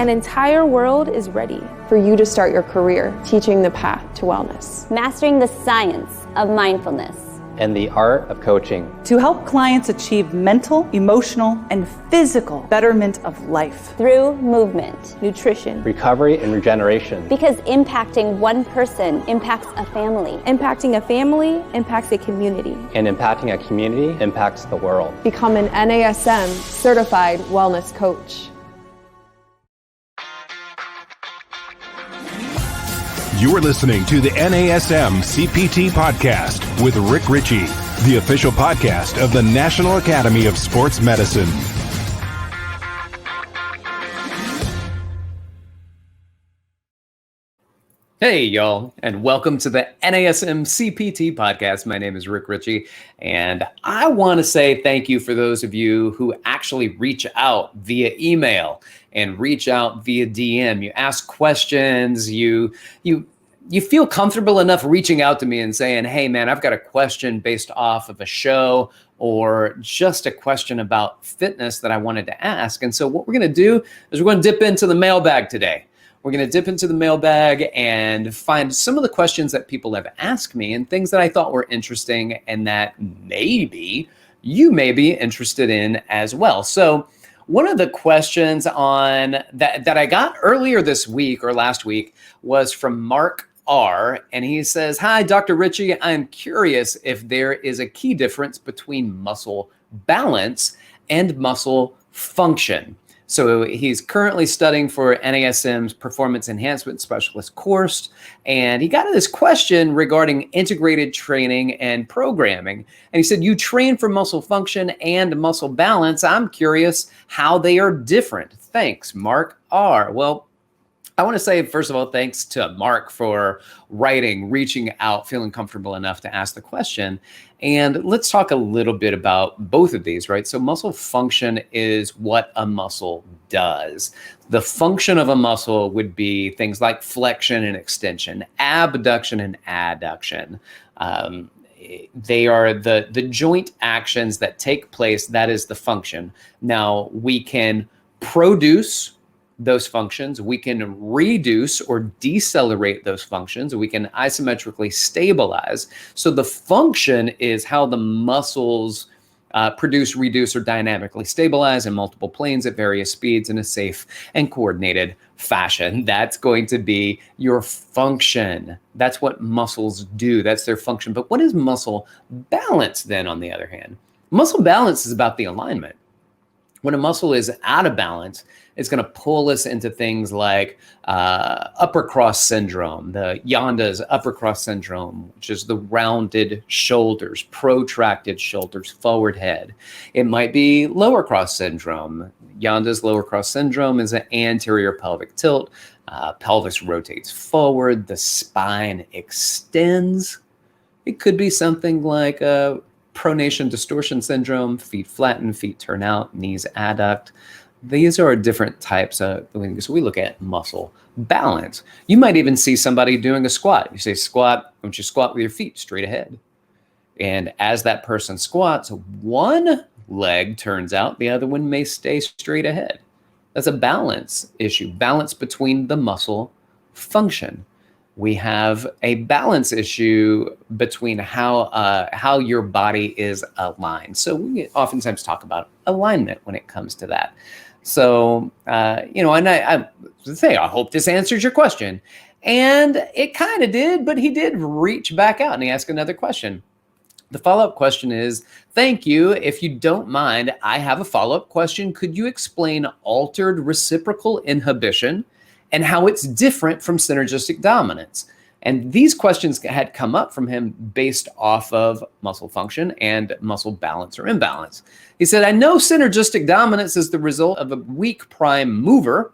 An entire world is ready for you to start your career teaching the path to wellness. Mastering the science of mindfulness. And the art of coaching. To help clients achieve mental, emotional, and physical betterment of life. Through movement, nutrition, recovery, and regeneration. Because impacting one person impacts a family. Impacting a family impacts a community. And impacting a community impacts the world. Become an NASM certified wellness coach. You're listening to the NASM-CPT Podcast with Rick Richey, the official podcast of the National Academy of Sports Medicine. Hey, y'all, and welcome to the NASM-CPT Podcast. My name is Rick Richey, and I want to say thank you for those of you who actually reach out via email and reach out via DM. You ask questions, you feel comfortable enough reaching out to me and saying, hey, man, I've got a question based off of a show or just a question about fitness that I wanted to ask. And so what we're going to do is we're going to dip into the mailbag today. We're going to dip into the mailbag and find some of the questions that people have asked me and things that I thought were interesting and that maybe you may be interested in as well. So one of the questions on that I got earlier this week or last week was from Mark R. And he says, hi, Dr. Richey, I'm curious if there is a key difference between muscle balance and muscle function. So he's currently studying for NASM's Performance Enhancement Specialist course, and he got this question regarding integrated training and programming. And he said, you train for muscle function and muscle balance. I'm curious how they are different. Thanks, Mark R. Well, I want to say, first of all, thanks to Mark for writing, reaching out, feeling comfortable enough to ask the question. And let's talk a little bit about both of these, right? So muscle function is what a muscle does. The function of a muscle would be things like flexion and extension, abduction and adduction. They are the joint actions that take place. That is the function. Now, we can produce those functions, we can reduce or decelerate those functions, we can isometrically stabilize. So the function is how the muscles produce, reduce, or dynamically stabilize in multiple planes at various speeds in a safe and coordinated fashion. That's going to be your function. That's what muscles do. That's their function. But what is muscle balance then, on the other hand? Muscle balance is about the alignment. When a muscle is out of balance, it's going to pull us into things like upper cross syndrome, the Yanda's upper cross syndrome, which is the rounded shoulders, protracted shoulders, forward head. It might be lower cross syndrome. Yanda's lower cross syndrome is an anterior pelvic tilt. Pelvis rotates forward. The spine extends. It could be something like pronation distortion syndrome, feet flatten, feet turn out, knees adduct. These are different types of things. So we look at muscle balance. You might even see somebody doing a squat. You say squat, why don't you squat with your feet straight ahead? And as that person squats, one leg turns out, the other one may stay straight ahead. That's a balance issue, balance between the muscle function. We have a balance issue between how your body is aligned. So we oftentimes talk about alignment when it comes to that. So, and I hope this answers your question. And it kind of did, but he did reach back out and he asked another question. The follow-up question is, thank you. If you don't mind, I have a follow-up question. Could you explain altered reciprocal inhibition and how it's different from synergistic dominance? And these questions had come up from him based off of muscle function and muscle balance or imbalance. He said, I know synergistic dominance is the result of a weak prime mover.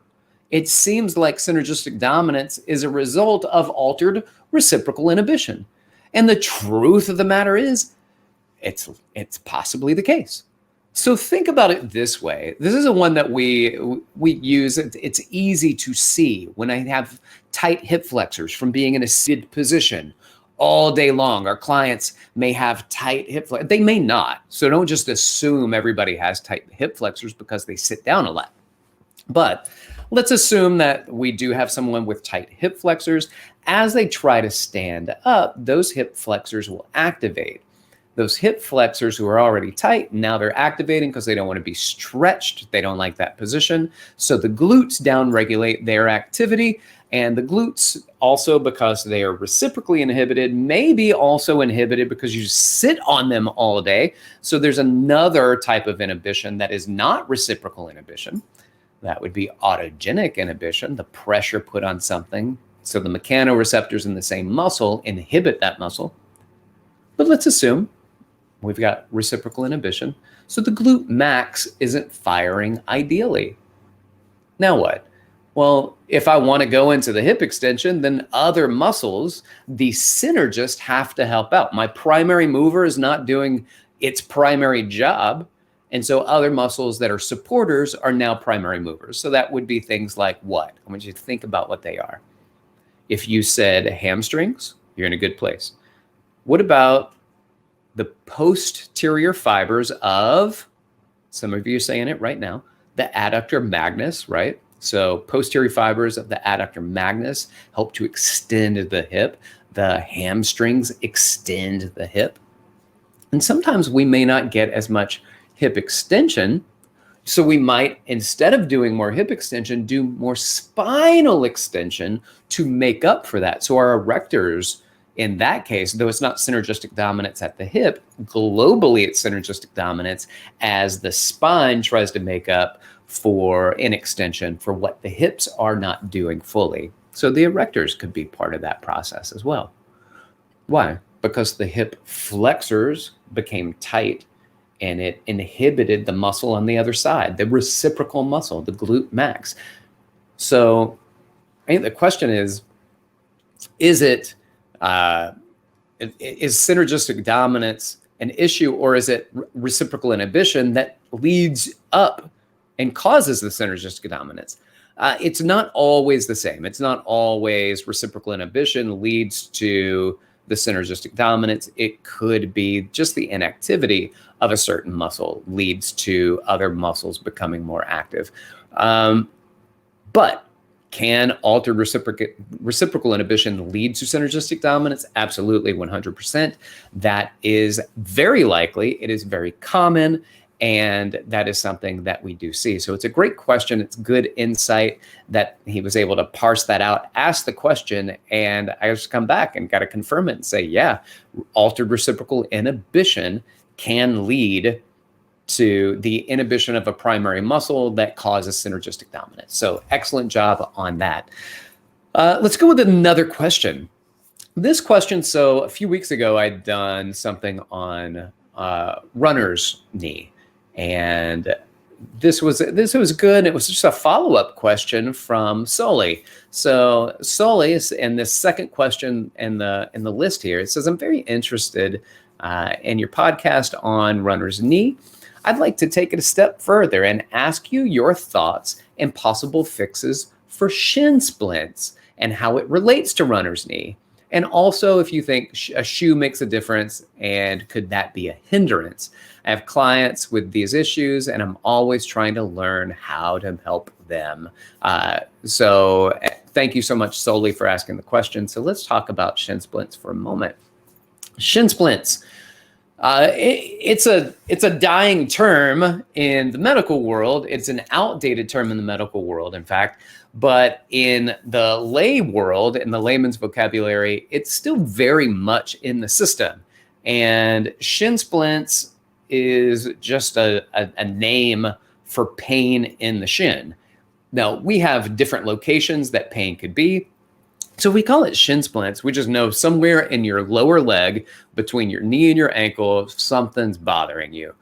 It seems like synergistic dominance is a result of altered reciprocal inhibition. And the truth of the matter is, it's possibly the case. So think about it this way. This is a one that we use. It's easy to see when I have tight hip flexors from being in a seated position all day long. Our clients may have tight hip flexors. They may not. So don't just assume everybody has tight hip flexors because they sit down a lot. But let's assume that we do have someone with tight hip flexors. As they try to stand up, those hip flexors will activate. Those hip flexors who are already tight, now they're activating because they don't want to be stretched. They don't like that position. So the glutes downregulate their activity, and the glutes also, because they are reciprocally inhibited, may be also inhibited because you sit on them all day. So there's another type of inhibition that is not reciprocal inhibition. That would be autogenic inhibition, the pressure put on something. So the mechanoreceptors in the same muscle inhibit that muscle. But let's assume we've got reciprocal inhibition. So the glute max isn't firing ideally. Now what? Well, if I want to go into the hip extension, then other muscles, the synergists, have to help out. My primary mover is not doing its primary job. And so other muscles that are supporters are now primary movers. So that would be things like what? I want you to think about what they are. If you said hamstrings, you're in a good place. What about the posterior fibers of, some of you are saying it right now, the adductor magnus, right? So posterior fibers of the adductor magnus help to extend the hip. The hamstrings extend the hip. And sometimes we may not get as much hip extension. So we might, instead of doing more hip extension, do more spinal extension to make up for that. So our erectors, in that case, though it's not synergistic dominance at the hip, globally it's synergistic dominance as the spine tries to make up for an extension for what the hips are not doing fully. So the erectors could be part of that process as well. Why? Because the hip flexors became tight and it inhibited the muscle on the other side, the reciprocal muscle, the glute max. So I think the question is it is synergistic dominance an issue, or is it reciprocal inhibition that leads up and causes the synergistic dominance? It's not always the same. It's not always reciprocal inhibition leads to the synergistic dominance. It could be just the inactivity of a certain muscle leads to other muscles becoming more active. But can altered reciprocal inhibition lead to synergistic dominance? Absolutely, 100%. That is very likely. It is very common. And that is something that we do see. So it's a great question. It's good insight that he was able to parse that out, ask the question, and I just come back and got to confirm it and say, yeah, altered reciprocal inhibition can lead to the inhibition of a primary muscle that causes synergistic dominance. So excellent job on that. Let's go with another question. This question, so a few weeks ago, I'd done something on runner's knee. And this was good. It was just a follow-up question from Sully. So Sully is in this second question in the list here. It says, I'm very interested in your podcast on runner's knee. I'd like to take it a step further and ask you your thoughts and possible fixes for shin splints and how it relates to runner's knee. And also if you think a shoe makes a difference and could that be a hindrance? I have clients with these issues and I'm always trying to learn how to help them. So thank you so much, Soli, for asking the question. So let's talk about shin splints for a moment. Shin splints. It's a dying term in the medical world. It's an outdated term in the medical world, in fact. But in the lay world, in the layman's vocabulary, it's still very much in the system. And shin splints is just a name for pain in the shin. Now, we have different locations that pain could be. So we call it shin splints. We just know somewhere in your lower leg, between your knee and your ankle, something's bothering you.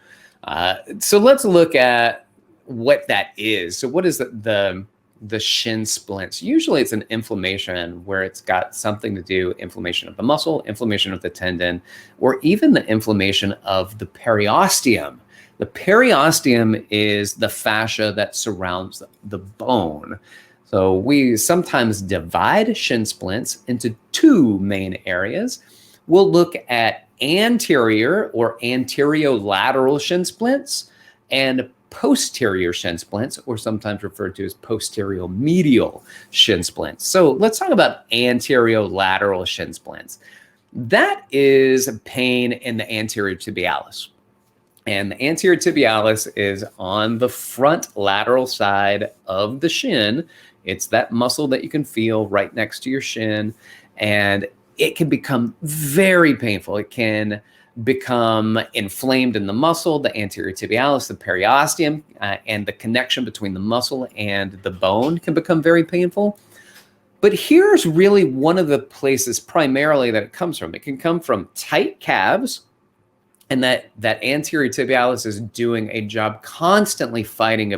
So let's look at what that is. So what is the shin splints? Usually it's an inflammation where it's got something to do, inflammation of the muscle, inflammation of the tendon, or even the inflammation of the periosteum. The periosteum is the fascia that surrounds the bone. So we sometimes divide shin splints into two main areas. We'll look at anterior or anterolateral shin splints and posterior shin splints, or sometimes referred to as posterior medial shin splints. So let's talk about anterolateral shin splints. That is pain in the anterior tibialis. And the anterior tibialis is on the front lateral side of the shin. It's that muscle that you can feel right next to your shin. And it can become very painful. It can become inflamed in the muscle, the anterior tibialis, the periosteum, and the connection between the muscle and the bone can become very painful. But here's really one of the places primarily that it comes from. It can come from tight calves, and that anterior tibialis is doing a job constantly fighting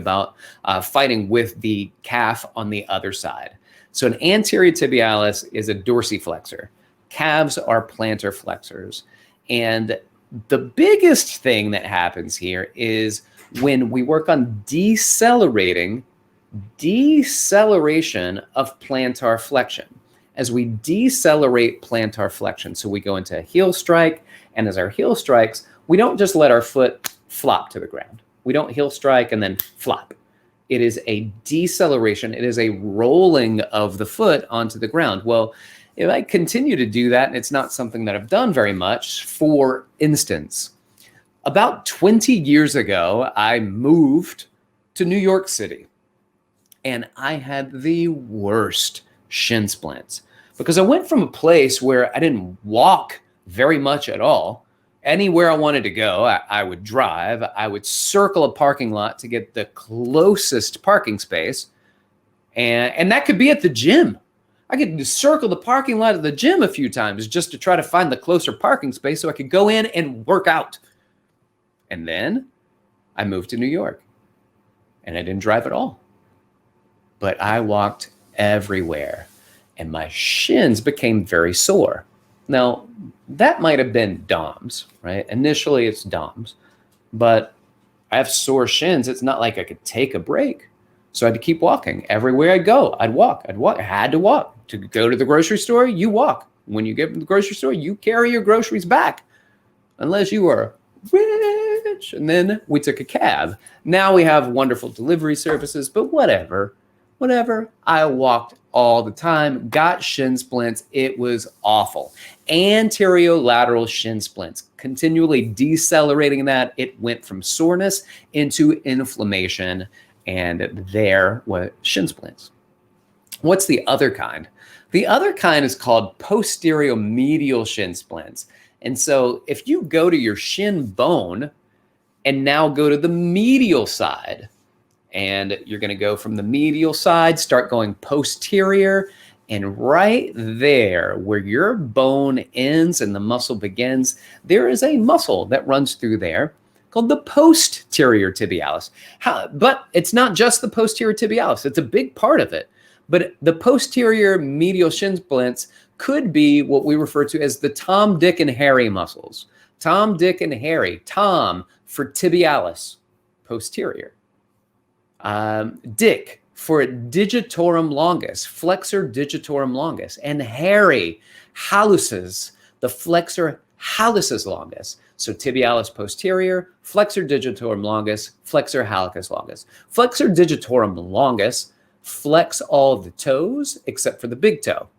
with the calf on the other side. So an anterior tibialis is a dorsiflexor. Calves are plantar flexors. And the biggest thing that happens here is when we work on deceleration of plantar flexion. As we decelerate plantar flexion, so we go into a heel strike, and as our heel strikes, we don't just let our foot flop to the ground. We don't heel strike and then flop. It is a deceleration. It is a rolling of the foot onto the ground. Well, if I continue to do that, and it's not something that I've done very much, for instance, about 20 years ago, I moved to New York City, and I had the worst shin splints because I went from a place where I didn't walk very much at all. Anywhere I wanted to go, I would drive. I would circle a parking lot to get the closest parking space, and that could be at the gym. I could circle the parking lot of the gym a few times just to try to find the closer parking space so I could go in and work out. And then I moved to New York, and I didn't drive at all. But I walked everywhere, and my shins became very sore. Now, that might have been DOMS, right? Initially, it's DOMS, but I have sore shins. It's not like I could take a break. So I had to keep walking. Everywhere I go, I'd walk. I had to walk. To go to the grocery store, you walk. When you get to the grocery store, you carry your groceries back, unless you are rich. And then we took a cab. Now we have wonderful delivery services, but whatever. I walked all the time, got shin splints. It was awful. Anterolateral shin splints, continually decelerating that. It went from soreness into inflammation, and there was shin splints. What's the other kind? The other kind is called posterior medial shin splints. And so if you go to your shin bone and now go to the medial side, and you're going to go from the medial side, start going posterior, and right there where your bone ends and the muscle begins, there is a muscle that runs through there called the posterior tibialis. But it's not just the posterior tibialis. It's a big part of it. But the posterior medial shin splints could be what we refer to as the Tom, Dick, and Harry muscles. Tom, Dick, and Harry. Tom for tibialis, posterior. Dick for digitorum longus, flexor digitorum longus. And Harry, hallucis, the flexor hallucis longus. So tibialis posterior, flexor digitorum longus, flexor hallucis longus. Flexor digitorum longus flex all of the toes except for the big toe.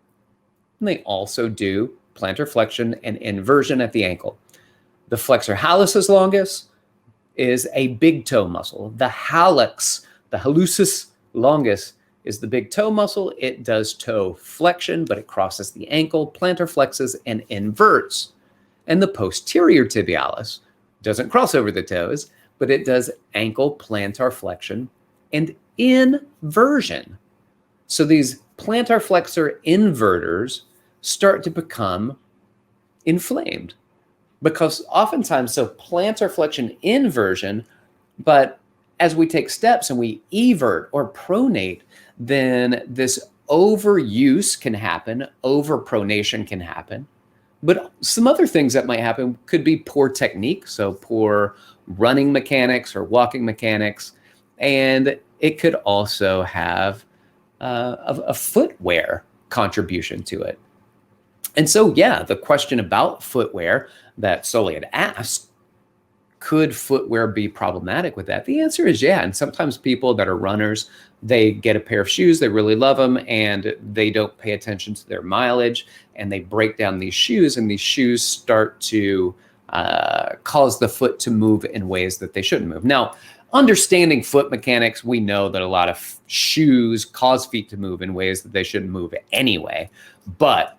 And they also do plantar flexion and inversion at the ankle. The flexor hallucis longus is a big toe muscle. The hallux, the hallucis longus, is the big toe muscle. It does toe flexion, but it crosses the ankle, plantar flexes, and inverts. And the posterior tibialis doesn't cross over the toes, but it does ankle plantar flexion and inversion. So these plantar flexor inverters start to become inflamed because oftentimes, so plantar flexion inversion, but as we take steps and we evert or pronate, then this overuse can happen, overpronation can happen. But some other things that might happen could be poor technique, so poor running mechanics or walking mechanics, and it could also have a footwear contribution to it. And so, yeah, the question about footwear that Sully had asked could footwear be problematic with that? The answer is yeah. And sometimes people that are runners, they get a pair of shoes, they really love them, and they don't pay attention to their mileage, and they break down these shoes, and these shoes start to cause the foot to move in ways that they shouldn't move. Now, understanding foot mechanics, we know that a lot of shoes cause feet to move in ways that they shouldn't move anyway, but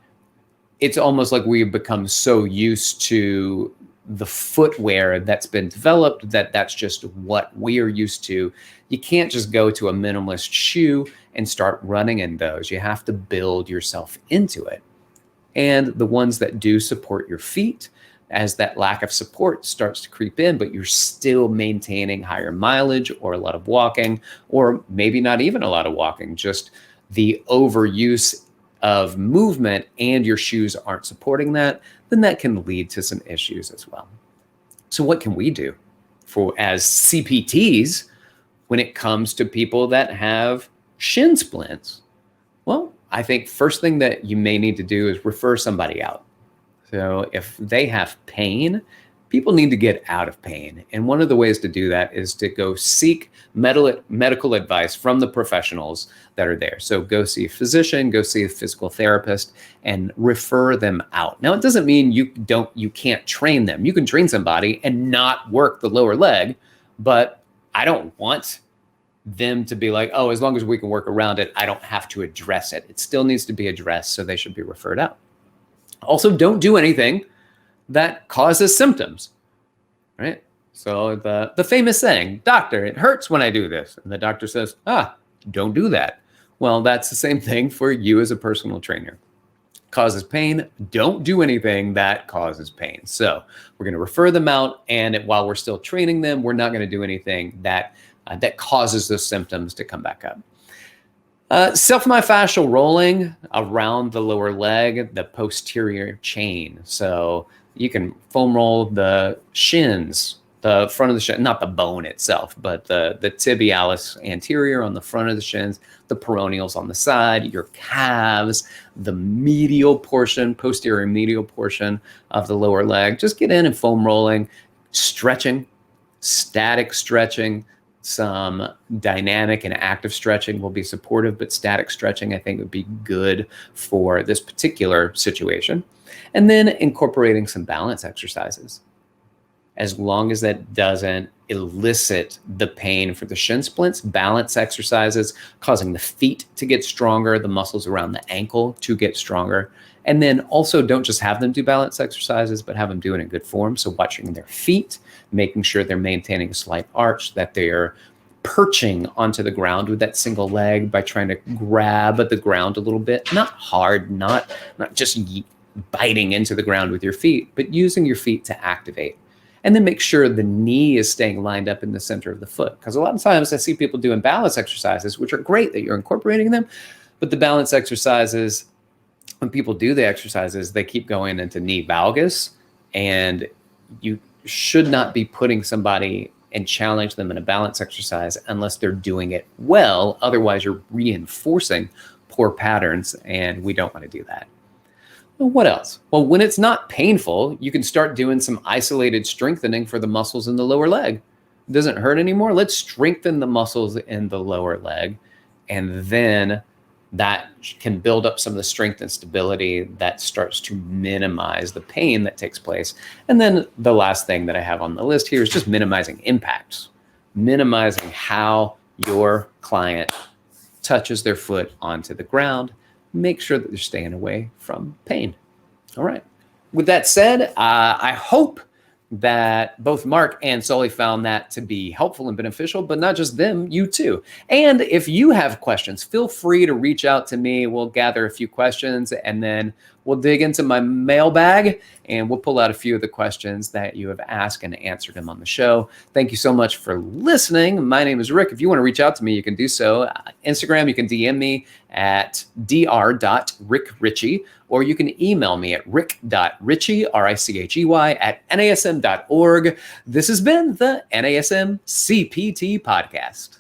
it's almost like we've become so used to the footwear that's been developed that that's just what we are used to. You can't just go to a minimalist shoe and start running in those. You have to build yourself into it. And the ones that do support your feet, as that lack of support starts to creep in, but you're still maintaining higher mileage or a lot of walking, or maybe not even a lot of walking, just the overuse of movement and your shoes aren't supporting that, then that can lead to some issues as well. So what can we do as CPTs when it comes to people that have shin splints? Well, I think first thing that you may need to do is refer somebody out. So if they have pain, people need to get out of pain. And one of the ways to do that is to go seek medical advice from the professionals that are there. So go see a physician, go see a physical therapist, and refer them out. Now, it doesn't mean you can't train them. You can train somebody and not work the lower leg, but I don't want them to be like, oh, as long as we can work around it, I don't have to address it. It still needs to be addressed, so they should be referred out. Also, don't do anything that causes symptoms, right? So the famous saying, doctor, it hurts when I do this. And the doctor says, don't do that. Well, that's the same thing for you as a personal trainer. Causes pain, don't do anything that causes pain. So we're going to refer them out. And while we're still training them, we're not going to do anything that causes those symptoms to come back up. Self-myofascial rolling around the lower leg, the posterior chain. So you can foam roll the shins, the front of the shin, not the bone itself, but the tibialis anterior on the front of the shins, the peroneals on the side, your calves, the medial portion, posterior medial portion of the lower leg. Just get in and foam rolling, stretching, static stretching. Some dynamic and active stretching will be supportive, but static stretching, I think, would be good for this particular situation. And then incorporating some balance exercises. As long as that doesn't elicit the pain for the shin splints, balance exercises, causing the feet to get stronger, the muscles around the ankle to get stronger. And then also don't just have them do balance exercises, but have them do it in good form. So watching their feet, making sure they're maintaining a slight arch, that they're perching onto the ground with that single leg by trying to grab at the ground a little bit. Not hard, not just biting into the ground with your feet, but using your feet to activate. And then make sure the knee is staying lined up in the center of the foot. Because a lot of times I see people doing balance exercises, which are great that you're incorporating them, but the balance exercises, when people do the exercises, they keep going into knee valgus, and you should not be putting somebody and challenge them in a balance exercise unless they're doing it well. Otherwise, you're reinforcing poor patterns, and we don't want to do that. Well, what else? Well, when it's not painful, you can start doing some isolated strengthening for the muscles in the lower leg. It doesn't hurt anymore. Let's strengthen the muscles in the lower leg, and then that can build up some of the strength and stability that starts to minimize the pain that takes place. And then the last thing that I have on the list here is just minimizing impacts, minimizing how your client touches their foot onto the ground. Make sure that they're staying away from pain. All right. With that said, I hope that both Mark and Sully found that to be helpful and beneficial, but not just them, you too. And if you have questions, feel free to reach out to me. We'll gather a few questions, and then we'll dig into my mailbag, and we'll pull out a few of the questions that you have asked and answered them on the show. Thank you so much for listening. My name is Rick. If you want to reach out to me, you can do so. Instagram, you can DM me at dr.rickrichy, or you can email me at rick.richey, R-I-C-H-E-Y, @nasm.org. This has been the NASM-CPT Podcast.